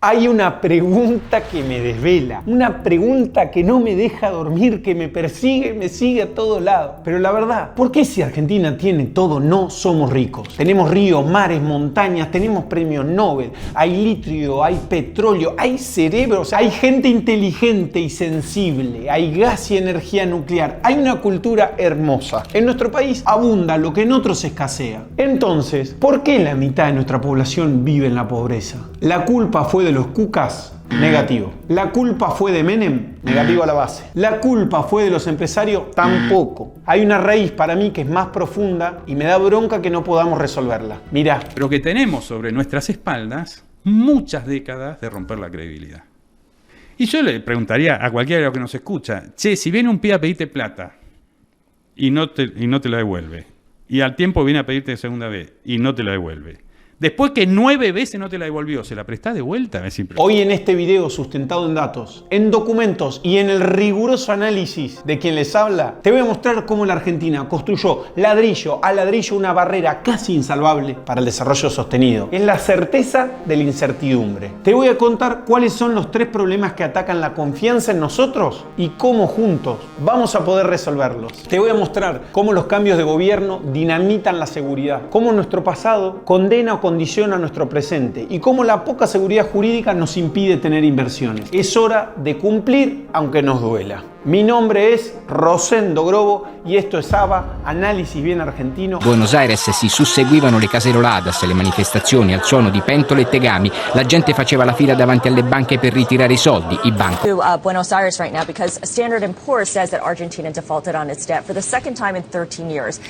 Hay una pregunta que me desvela, una pregunta que no me deja dormir, que me persigue, me sigue a todos lados. Pero la verdad, ¿por qué si Argentina tiene todo, no somos ricos? Tenemos ríos, mares, montañas, tenemos premios Nobel, hay litio, hay petróleo, hay cerebros, hay gente inteligente y sensible, hay gas y energía nuclear, hay una cultura hermosa. En nuestro país abunda lo que en otros escasea. Entonces, ¿por qué la mitad de nuestra población vive en la pobreza? ¿La culpa fue de los cucas? Negativo. ¿La culpa fue de Menem? Negativo a la base. ¿La culpa fue de los empresarios? Tampoco. Hay una raíz para mí que es más profunda y me da bronca que no podamos resolverla. Mirá. Pero que tenemos sobre nuestras espaldas muchas décadas de romper la credibilidad. Y yo le preguntaría a cualquiera de los que nos escucha, che, si viene un pibe a pedirte plata y no te la devuelve, y al tiempo viene a pedirte de segunda vez y no te la devuelve, después que 9 veces no te la devolvió, ¿se la prestás de vuelta? Hoy en este video sustentado en datos, en documentos y en el riguroso análisis de quien les habla, te voy a mostrar cómo la Argentina construyó ladrillo a ladrillo una barrera casi insalvable para el desarrollo sostenido. Es la certeza de la incertidumbre. Te voy a contar cuáles son los 3 problemas que atacan la confianza en nosotros y cómo juntos vamos a poder resolverlos. Te voy a mostrar cómo los cambios de gobierno dinamitan la seguridad, cómo nuestro pasado condena o condiciona nuestro presente y cómo la poca seguridad jurídica nos impide tener inversiones. Es hora de cumplir aunque nos duela. Mi nombre es Rosendo Grobo y esto es ABA, Análisis Bien Argentino. Buenos Aires si susseguivano le caseroladas, le manifestazioni al suono di pentole e tegami. La gente faceva la fila davanti alle banche per ritirare i soldi. I banchi. Buenos Aires right now because Standard & Poor's says that Argentina defaulted on its debt for the second time in 13 years.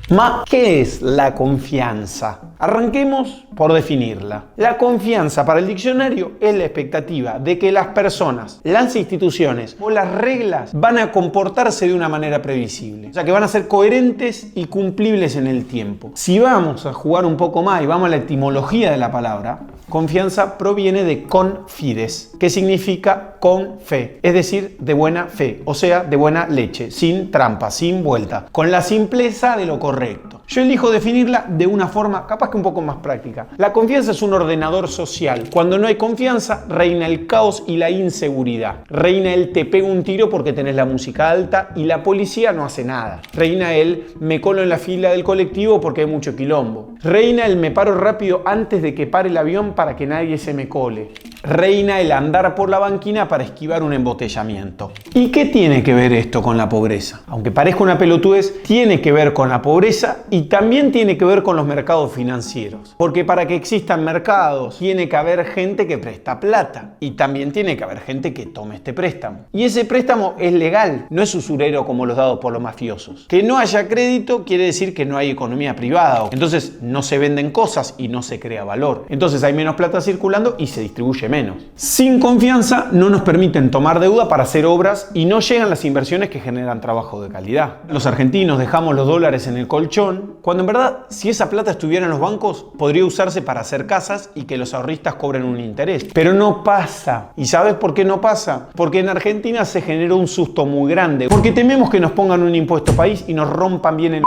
Ma, ¿qué es la confianza? Arranquemos por definirla. La confianza para el diccionario es la expectativa de que las personas, las instituciones o las reglas van a comportarse de una manera previsible. O sea, que van a ser coherentes y cumplibles en el tiempo. Si vamos a jugar un poco más y vamos a la etimología de la palabra, confianza proviene de confides, que significa con fe, es decir, de buena fe, o sea, de buena leche, sin trampa, sin vuelta, con la simpleza de lo correcto. Yo elijo definirla de una forma capaz que un poco más práctica. La confianza es un ordenador social. Cuando no hay confianza, reina el caos y la inseguridad. Reina el te pego un tiro porque tenés la música alta y la policía no hace nada. Reina el me colo en la fila del colectivo porque hay mucho quilombo. Reina el me paro rápido antes de que pare el avión para que nadie se me cole. Reina el andar por la banquina para esquivar un embotellamiento. ¿Y qué tiene que ver esto con la pobreza? Aunque parezca una pelotudez, tiene que ver con la pobreza y también tiene que ver con los mercados financieros. Porque para que existan mercados, tiene que haber gente que presta plata. Y también tiene que haber gente que tome este préstamo. Y ese préstamo es legal, no es usurero como los dados por los mafiosos. Que no haya crédito quiere decir que no hay economía privada. Entonces no se venden cosas y no se crea valor. Entonces hay menos plata circulando y se distribuye menos. Sin confianza no nos permiten tomar deuda para hacer obras y no llegan las inversiones que generan trabajo de calidad. Los argentinos dejamos los dólares en el colchón, cuando en verdad si esa plata estuviera en los bancos podría usarse para hacer casas y que los ahorristas cobren un interés. Pero no pasa. ¿Y sabes por qué no pasa? Porque en Argentina se generó un susto muy grande. Porque tememos que nos pongan un impuesto país y nos rompan bien el...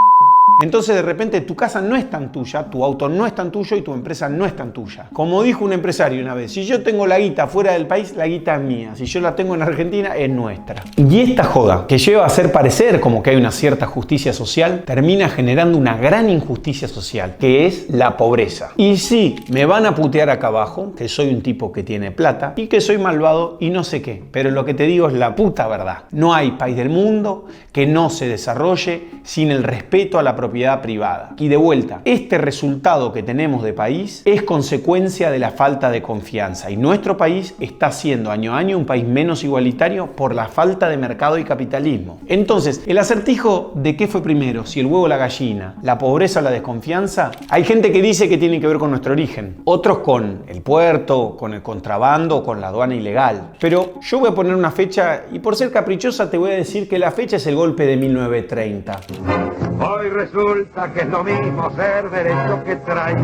Entonces de repente tu casa no es tan tuya, tu auto no es tan tuyo y tu empresa no es tan tuya. Como dijo un empresario una vez, si yo tengo la guita fuera del país, la guita es mía. Si yo la tengo en Argentina, es nuestra. Y esta joda, que lleva a hacer parecer como que hay una cierta justicia social, termina generando una gran injusticia social, que es la pobreza. Y sí, me van a putear acá abajo, que soy un tipo que tiene plata y que soy malvado y no sé qué. Pero lo que te digo es la puta verdad. No hay país del mundo que no se desarrolle sin el respeto a la propiedad privada. Y de vuelta, este resultado que tenemos de país es consecuencia de la falta de confianza y nuestro país está siendo año a año un país menos igualitario por la falta de mercado y capitalismo. Entonces, el acertijo de qué fue primero, si el huevo o la gallina, la pobreza o la desconfianza, hay gente que dice que tiene que ver con nuestro origen, otros con el puerto, con el contrabando, con la aduana ilegal. Pero yo voy a poner una fecha y por ser caprichosa te voy a decir que la fecha es el golpe de 1930. Hoy resulta que es lo mismo ser derecho que traigo.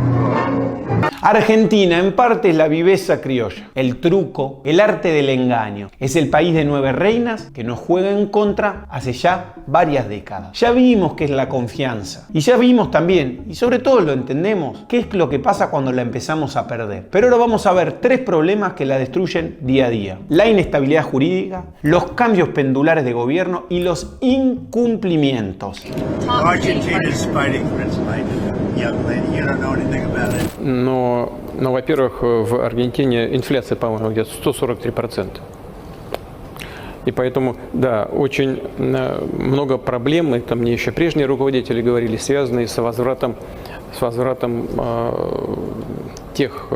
Argentina en parte es la viveza criolla, el truco, el arte del engaño. Es el país de 9 reinas que nos juega en contra hace ya varias décadas. Ya vimos qué es la confianza y ya vimos también, y sobre todo lo entendemos, qué es lo que pasa cuando la empezamos a perder. Pero ahora vamos a ver 3 problemas que la destruyen día a día: la inestabilidad jurídica, los cambios pendulares de gobierno y los incumplimientos. Но, во-первых, в Аргентине инфляция, по-моему, где-то 143%. И поэтому, да, очень много проблем, и там мне еще прежние руководители говорили, связанные с возвратом тех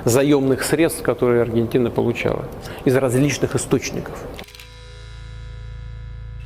заемных средств, которые Аргентина получала из различных источников.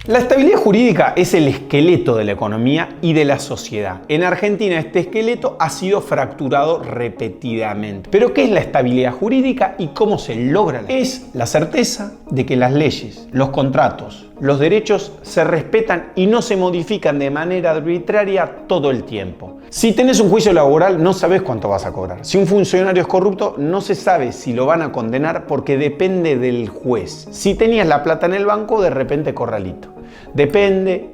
La estabilidad jurídica es el esqueleto de la economía y de la sociedad. En Argentina este esqueleto ha sido fracturado repetidamente. ¿Pero qué es la estabilidad jurídica y cómo se logra? Es la certeza de que las leyes, los contratos, los derechos se respetan y no se modifican de manera arbitraria todo el tiempo. Si tenés un juicio laboral, no sabés cuánto vas a cobrar. Si un funcionario es corrupto, no se sabe si lo van a condenar porque depende del juez. Si tenías la plata en el banco, de repente corralito. Depende.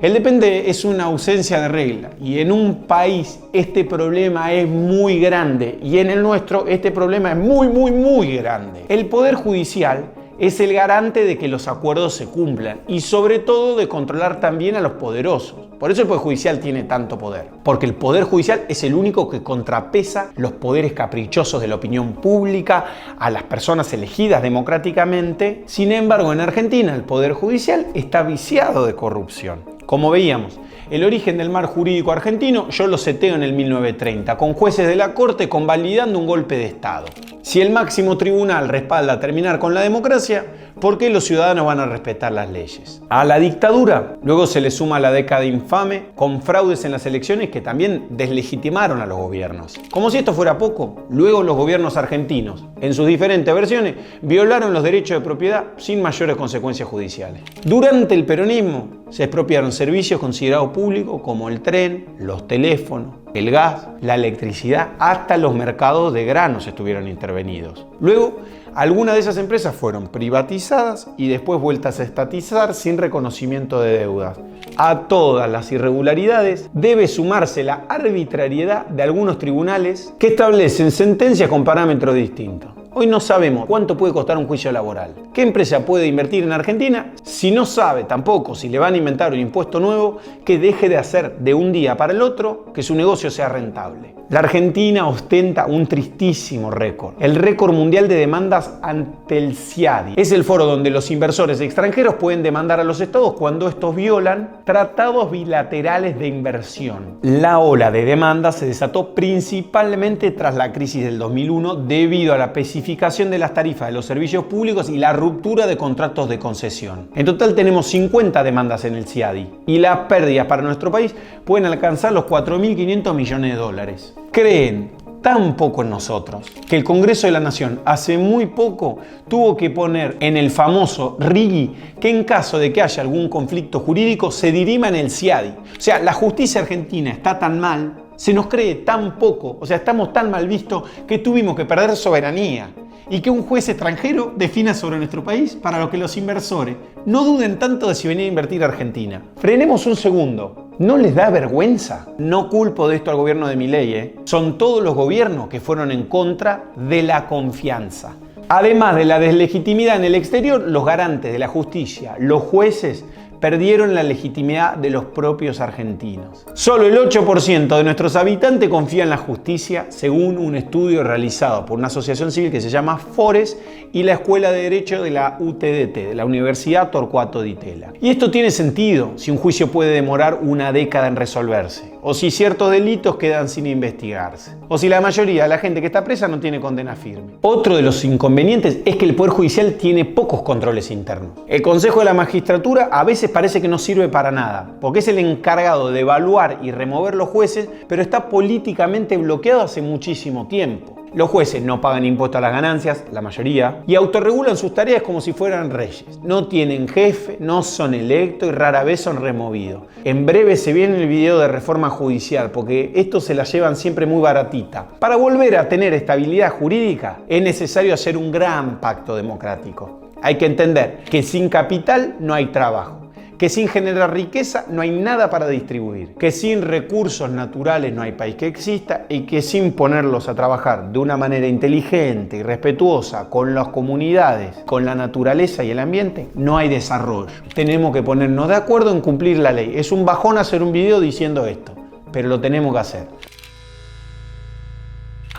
El depende es una ausencia de regla. Y en un país este problema es muy grande. Y en el nuestro este problema es muy grande. El Poder Judicial es el garante de que los acuerdos se cumplan y sobre todo de controlar también a los poderosos. Por eso el Poder Judicial tiene tanto poder, porque el Poder Judicial es el único que contrapesa los poderes caprichosos de la opinión pública a las personas elegidas democráticamente. Sin embargo, en Argentina el Poder Judicial está viciado de corrupción. Como veíamos, el origen del marco jurídico argentino yo lo seteo en el 1930, con jueces de la Corte convalidando un golpe de Estado. Si el máximo tribunal respalda terminar con la democracia, ¿por qué los ciudadanos van a respetar las leyes? A la dictadura, luego se le suma la década infame, con fraudes en las elecciones que también deslegitimaron a los gobiernos. Como si esto fuera poco, luego los gobiernos argentinos, en sus diferentes versiones, violaron los derechos de propiedad sin mayores consecuencias judiciales. Durante el peronismo, se expropiaron servicios considerados públicos como el tren, los teléfonos, el gas, la electricidad, hasta los mercados de granos estuvieron intervenidos. Luego, algunas de esas empresas fueron privatizadas y después vueltas a estatizar sin reconocimiento de deudas. A todas las irregularidades debe sumarse la arbitrariedad de algunos tribunales que establecen sentencias con parámetros distintos. Hoy no sabemos cuánto puede costar un juicio laboral. ¿Qué empresa puede invertir en Argentina si no sabe tampoco si le van a inventar un impuesto nuevo que deje de hacer de un día para el otro que su negocio sea rentable? La Argentina ostenta un tristísimo récord, el récord mundial de demandas ante el CIADI. Es el foro donde los inversores extranjeros pueden demandar a los estados cuando estos violan tratados bilaterales de inversión. La ola de demandas se desató principalmente tras la crisis del 2001 debido a la especificación de las tarifas de los servicios públicos y la ruptura de contratos de concesión. En total tenemos 50 demandas en el CIADI y las pérdidas para nuestro país pueden alcanzar los 4.500 millones de dólares. Creen tan poco en nosotros que el Congreso de la Nación hace muy poco tuvo que poner en el famoso RIGI que en caso de que haya algún conflicto jurídico se dirima en el CIADI. O sea, la justicia argentina está tan mal, se nos cree tan poco, o sea, estamos tan mal vistos que tuvimos que perder soberanía y que un juez extranjero defina sobre nuestro país para lo que los inversores no duden tanto de si venir a invertir a Argentina. Frenemos un segundo. ¿No les da vergüenza? No culpo de esto al gobierno de Milei, Son todos los gobiernos que fueron en contra de la confianza. Además de la deslegitimidad en el exterior, los garantes de la justicia, los jueces, perdieron la legitimidad de los propios argentinos. Solo el 8% de nuestros habitantes confía en la justicia, según un estudio realizado por una asociación civil que se llama Fores y la Escuela de Derecho de la UTDT, de la Universidad Torcuato Di Tella. Y esto tiene sentido si un juicio puede demorar una década en resolverse, o si ciertos delitos quedan sin investigarse, o si la mayoría de la gente que está presa no tiene condena firme. Otro de los inconvenientes es que el Poder Judicial tiene pocos controles internos. El Consejo de la Magistratura a veces parece que no sirve para nada, porque es el encargado de evaluar y remover los jueces, pero está políticamente bloqueado hace muchísimo tiempo. Los jueces no pagan impuesto a las ganancias, la mayoría, y autorregulan sus tareas como si fueran reyes. No tienen jefe, no son electos y rara vez son removidos. En breve se viene el video de reforma judicial, porque estos se la llevan siempre muy baratita. Para volver a tener estabilidad jurídica es necesario hacer un gran pacto democrático. Hay que entender que sin capital no hay trabajo, que sin generar riqueza no hay nada para distribuir, que sin recursos naturales no hay país que exista y que sin ponerlos a trabajar de una manera inteligente y respetuosa con las comunidades, con la naturaleza y el ambiente, no hay desarrollo. Tenemos que ponernos de acuerdo en cumplir la ley. Es un bajón hacer un video diciendo esto, pero lo tenemos que hacer.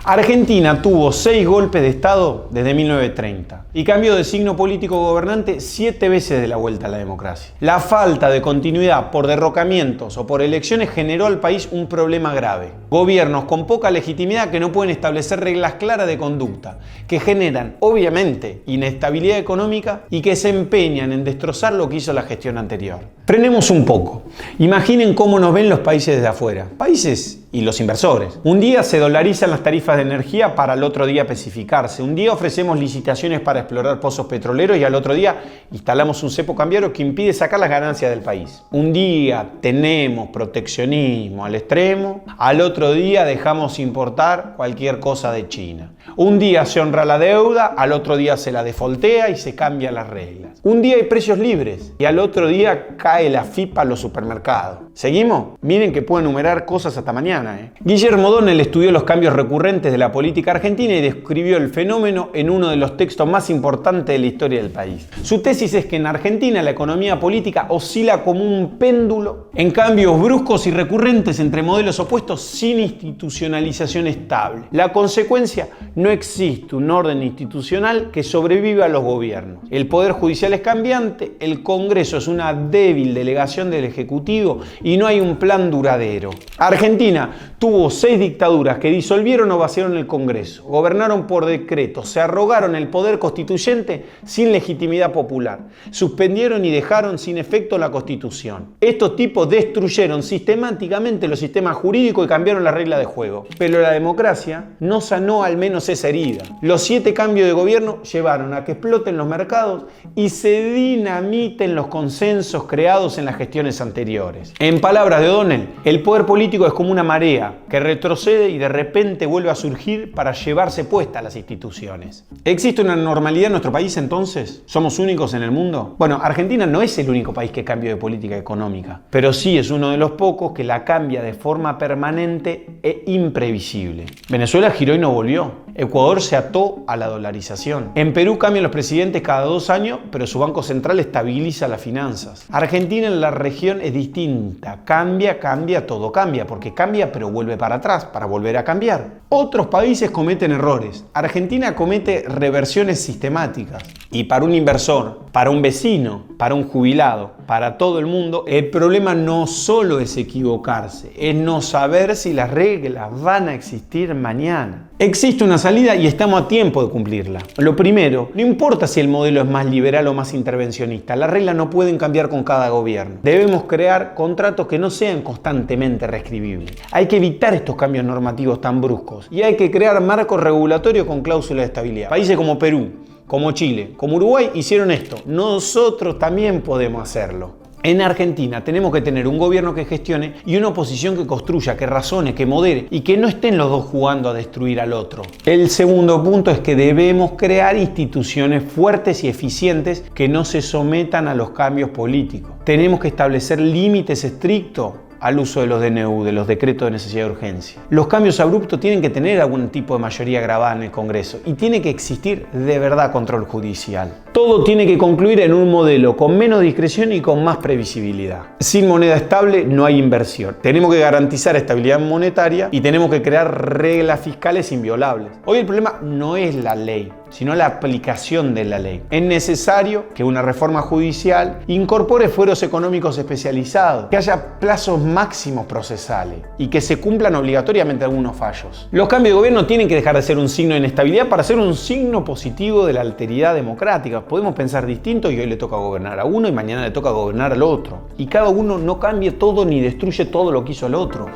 Argentina tuvo 6 golpes de Estado desde 1930 y cambió de signo político gobernante 7 veces de la vuelta a la democracia. La falta de continuidad por derrocamientos o por elecciones generó al país un problema grave. Gobiernos con poca legitimidad que no pueden establecer reglas claras de conducta, que generan, obviamente, inestabilidad económica y que se empeñan en destrozar lo que hizo la gestión anterior. Frenemos un poco. Imaginen cómo nos ven los países desde afuera. Países y los inversores. Un día se dolarizan las tarifas de energía para al otro día especificarse. Un día ofrecemos licitaciones para explorar pozos petroleros y al otro día instalamos un cepo cambiario que impide sacar las ganancias del país. Un día tenemos proteccionismo al extremo, al otro día dejamos importar cualquier cosa de China. Un día se honra la deuda, al otro día se la defoltea y se cambian las reglas. Un día hay precios libres y al otro día cae la FIPA a los supermercados. ¿Seguimos? Miren que puedo enumerar cosas hasta mañana. Guillermo O'Donnell estudió los cambios recurrentes de la política argentina y describió el fenómeno en uno de los textos más importantes de la historia del país. Su tesis es que en Argentina la economía política oscila como un péndulo en cambios bruscos y recurrentes entre modelos opuestos sin institucionalización estable. La consecuencia, no existe un orden institucional que sobreviva a los gobiernos. El Poder Judicial es cambiante, el Congreso es una débil delegación del Ejecutivo y no hay un plan duradero. Argentina tuvo 6 dictaduras que disolvieron o vaciaron el Congreso, gobernaron por decreto, se arrogaron el poder constituyente sin legitimidad popular, suspendieron y dejaron sin efecto la Constitución. Estos tipos destruyeron sistemáticamente los sistemas jurídicos y cambiaron la regla de juego. Pero la democracia no sanó al menos esa herida. Los 7 cambios de gobierno llevaron a que exploten los mercados y se dinamiten los consensos creados en las gestiones anteriores. En palabras de O'Donnell, el poder político es como una marea que retrocede y de repente vuelve a surgir para llevarse puestas las instituciones. ¿Existe una normalidad en nuestro país entonces? ¿Somos únicos en el mundo? Bueno, Argentina no es el único país que cambió de política económica, pero sí es uno de los pocos que la cambia de forma permanente e imprevisible. Venezuela giró y no volvió. Ecuador se ató a la dolarización. En Perú cambian los presidentes cada 2 años, pero su Banco Central estabiliza las finanzas. Argentina en la región es distinta. Cambia, todo cambia, porque cambia pero vuelve para atrás, para volver a cambiar. Otros países cometen errores. Argentina comete reversiones sistemáticas. Y para un inversor, para un vecino, para un jubilado, para todo el mundo, el problema no solo es equivocarse, es no saber si las reglas van a existir mañana. Existe una salida y estamos a tiempo de cumplirla. Lo primero, no importa si el modelo es más liberal o más intervencionista, las reglas no pueden cambiar con cada gobierno. Debemos crear contratos que no sean constantemente reescribibles. Hay que evitar estos cambios normativos tan bruscos y hay que crear marcos regulatorios con cláusulas de estabilidad. Países como Perú, como Chile, como Uruguay hicieron esto. Nosotros también podemos hacerlo. En Argentina tenemos que tener un gobierno que gestione y una oposición que construya, que razone, que modere y que no estén los dos jugando a destruir al otro. El segundo punto es que debemos crear instituciones fuertes y eficientes que no se sometan a los cambios políticos. Tenemos que establecer límites estrictos al uso de los DNU, de los decretos de necesidad de urgencia. Los cambios abruptos tienen que tener algún tipo de mayoría grabada en el Congreso y tiene que existir de verdad control judicial. Todo tiene que concluir en un modelo con menos discreción y con más previsibilidad. Sin moneda estable no hay inversión. Tenemos que garantizar estabilidad monetaria y tenemos que crear reglas fiscales inviolables. Hoy el problema no es la ley, sino la aplicación de la ley. Es necesario que una reforma judicial incorpore fueros económicos especializados, que haya plazos máximos procesales y que se cumplan obligatoriamente algunos fallos. Los cambios de gobierno tienen que dejar de ser un signo de inestabilidad para ser un signo positivo de la alteridad democrática. Podemos pensar distinto y hoy le toca gobernar a uno y mañana le toca gobernar al otro. Y cada uno no cambie todo ni destruye todo lo que hizo el otro.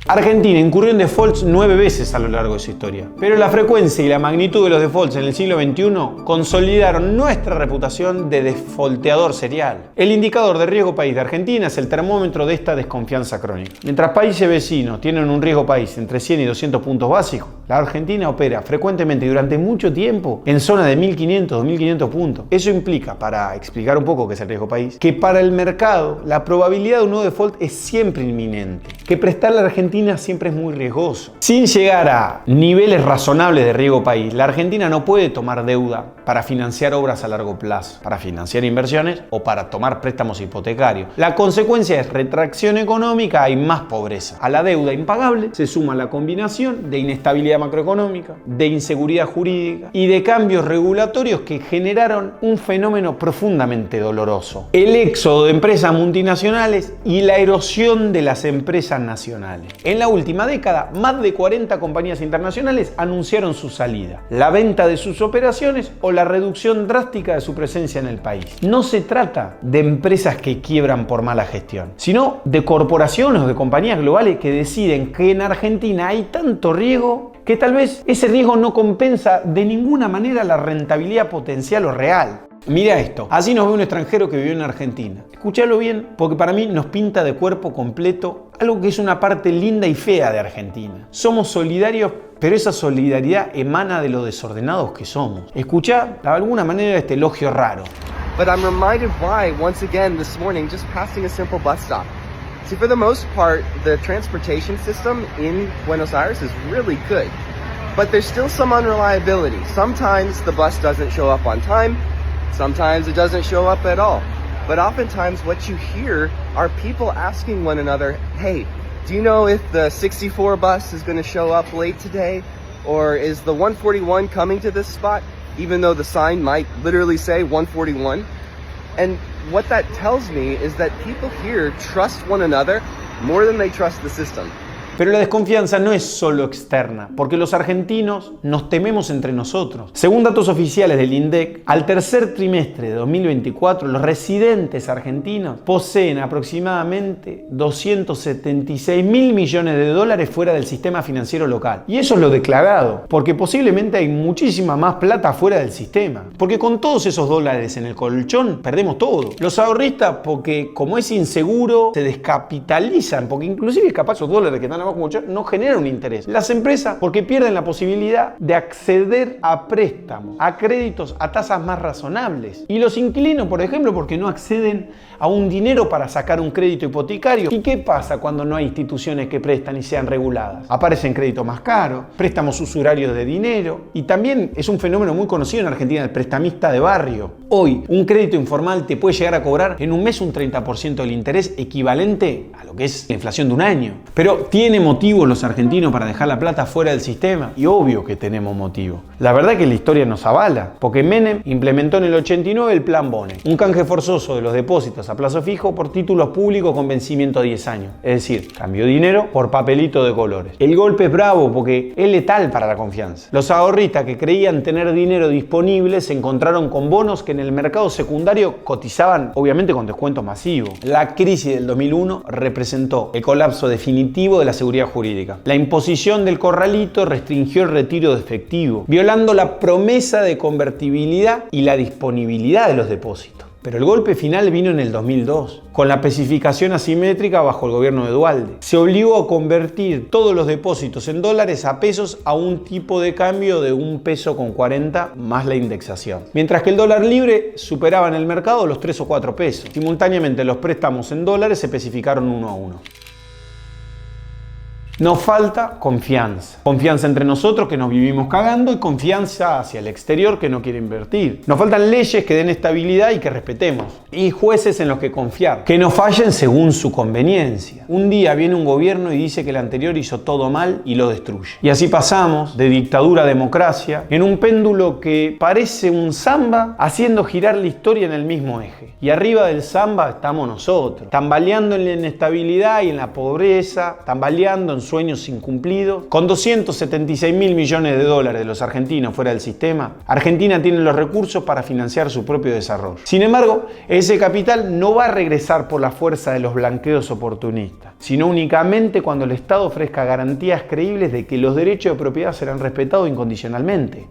Argentina incurrió en defaults 9 veces a lo largo de su historia, pero la frecuencia y la magnitud de los defaults en el siglo XXI consolidaron nuestra reputación de defaulteador serial. El indicador de riesgo país de Argentina es el termómetro de esta desconfianza crónica. Mientras países vecinos tienen un riesgo país entre 100 y 200 puntos básicos, la Argentina opera frecuentemente y durante mucho tiempo en zona de 1500 o 2500 puntos. Eso implica, para explicar un poco qué es el riesgo país, que para el mercado la probabilidad de un nuevo default es siempre inminente, que prestarle a la Argentina siempre es muy riesgoso. Sin llegar a niveles razonables de riesgo país, la Argentina no puede tomar deuda para financiar obras a largo plazo, para financiar inversiones o para tomar préstamos hipotecarios. La consecuencia es retracción económica y más pobreza. A la deuda impagable se suma la combinación de inestabilidad macroeconómica, de inseguridad jurídica y de cambios regulatorios que generaron un fenómeno profundamente doloroso: el éxodo de empresas multinacionales y la erosión de las empresas nacionales. En la última década, más de 40 compañías internacionales anunciaron su salida, la venta de sus operaciones o la reducción drástica de su presencia en el país. No se trata de empresas que quiebran por mala gestión, sino de corporaciones o de compañías globales que deciden que en Argentina hay tanto riesgo que tal vez ese riesgo no compensa de ninguna manera la rentabilidad potencial o real. Mira esto, así nos ve un extranjero que vivió en Argentina. Escuchalo bien, porque para mí nos pinta de cuerpo completo algo que es una parte linda y fea de Argentina. Somos solidarios, pero esa solidaridad emana de lo desordenados que somos. Escuchá de alguna manera este elogio raro. But I'm reminded why, once again this morning, just passing a simple bus stop. See, for the most part, the transportation system in Buenos Aires is really good. But there's still some unreliability. Sometimes the bus doesn't show up on time. Sometimes it doesn't show up at all. But oftentimes what you hear are people asking one another, hey, do you know if the 64 bus is going to show up late today? Or is the 141 coming to this spot? Even though the sign might literally say 141. And what that tells me is that people here trust one another more than they trust the system. Pero la desconfianza no es solo externa, porque los argentinos nos tememos entre nosotros. Según datos oficiales del INDEC, al tercer trimestre de 2024, los residentes argentinos poseen aproximadamente 276 mil millones de dólares fuera del sistema financiero local. Y eso es lo declarado, porque posiblemente hay muchísima más plata fuera del sistema. Porque con todos esos dólares en el colchón, perdemos todo. Los ahorristas, porque como es inseguro, se descapitalizan, porque inclusive capaz esos dólares que están no generan un interés. Las empresas porque pierden la posibilidad de acceder a préstamos, a créditos a tasas más razonables. Y los inquilinos, por ejemplo, porque no acceden a un dinero para sacar un crédito hipotecario. ¿Y qué pasa cuando no hay instituciones que prestan y sean reguladas? Aparecen créditos más caros, préstamos usurarios de dinero y también es un fenómeno muy conocido en Argentina, el prestamista de barrio. Hoy, un crédito informal te puede llegar a cobrar en un mes un 30% del interés equivalente a lo que es la inflación de un año. Pero ¿tiene motivo los argentinos para dejar la plata fuera del sistema? Y obvio que tenemos motivo. La verdad es que la historia nos avala, porque Menem implementó en el 89 el Plan Bone, un canje forzoso de los depósitos a plazo fijo por títulos públicos con vencimiento a 10 años. Es decir, cambió dinero por papelito de colores. El golpe es bravo porque es letal para la confianza. Los ahorristas que creían tener dinero disponible se encontraron con bonos que en el mercado secundario cotizaban, obviamente con descuentos masivos. La crisis del 2001 representó el colapso definitivo de la seguridad jurídica. La imposición del corralito restringió el retiro de efectivo, violando la promesa de convertibilidad y la disponibilidad de los depósitos. Pero el golpe final vino en el 2002, con la especificación asimétrica bajo el gobierno de Duhalde. Se obligó a convertir todos los depósitos en dólares a pesos a un tipo de cambio de 1,40 peso más la indexación. Mientras que el dólar libre superaba en el mercado los 3 o 4 pesos. Simultáneamente los préstamos en dólares se especificaron 1 a 1. Nos falta confianza. Confianza entre nosotros que nos vivimos cagando y confianza hacia el exterior que no quiere invertir. Nos faltan leyes que den estabilidad y que respetemos. Y jueces en los que confiar, que no fallen según su conveniencia. Un día viene un gobierno y dice que el anterior hizo todo mal y lo destruye. Y así pasamos de dictadura a democracia en un péndulo que parece un samba haciendo girar la historia en el mismo eje. Y arriba del samba estamos nosotros, tambaleando en la inestabilidad y en la pobreza, tambaleando en sueños incumplidos. Con 276 mil millones de dólares de los argentinos fuera del sistema, Argentina tiene los recursos para financiar su propio desarrollo. Sin embargo, ese capital no va a regresar por la fuerza de los blanqueos oportunistas, sino únicamente cuando el Estado ofrezca garantías creíbles de que los derechos de propiedad serán respetados incondicionalmente.